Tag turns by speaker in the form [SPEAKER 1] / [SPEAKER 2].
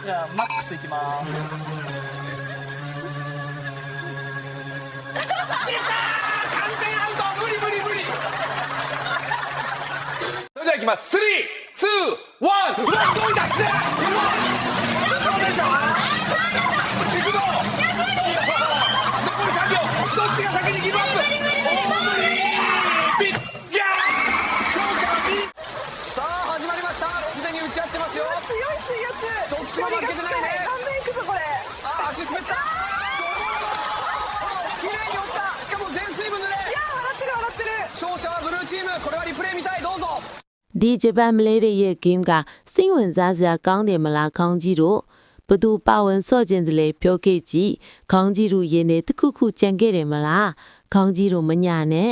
[SPEAKER 1] じゃあマックスいきます
[SPEAKER 2] それではいきます。3、2、1、うわ、どいだって。行くぞ。残り3秒。どっちが先にギブアップ。ピッ、ギャー。勝者は B。さあ始まりました。すでに打ち合ってますよ。
[SPEAKER 3] 強い水圧
[SPEAKER 2] どっちも負けてないね。
[SPEAKER 3] 顔面いくぞこれ
[SPEAKER 2] あ、足滑った。綺麗に落ちた。しかも全水分濡れ。
[SPEAKER 3] いや笑ってる笑ってる
[SPEAKER 2] 勝者はブルーチーム。これはリプレイ見たい。どうぞ。
[SPEAKER 4] ဒီဂျပန်မလေးတွေရဲ့ game ကစိတ်ဝင်စားစရာကောင်းတယ်မလားခေါင်းကြီးတို့ဘသူပါဝင်စော့ခြင်းတလေပြောခဲ့ကြည့်ခေါင်းကြီးတို့ရင်းနေတစ်ခုခုကြံခဲ့တယ်မလားခေါင်းကြီးတို့မညာနဲ့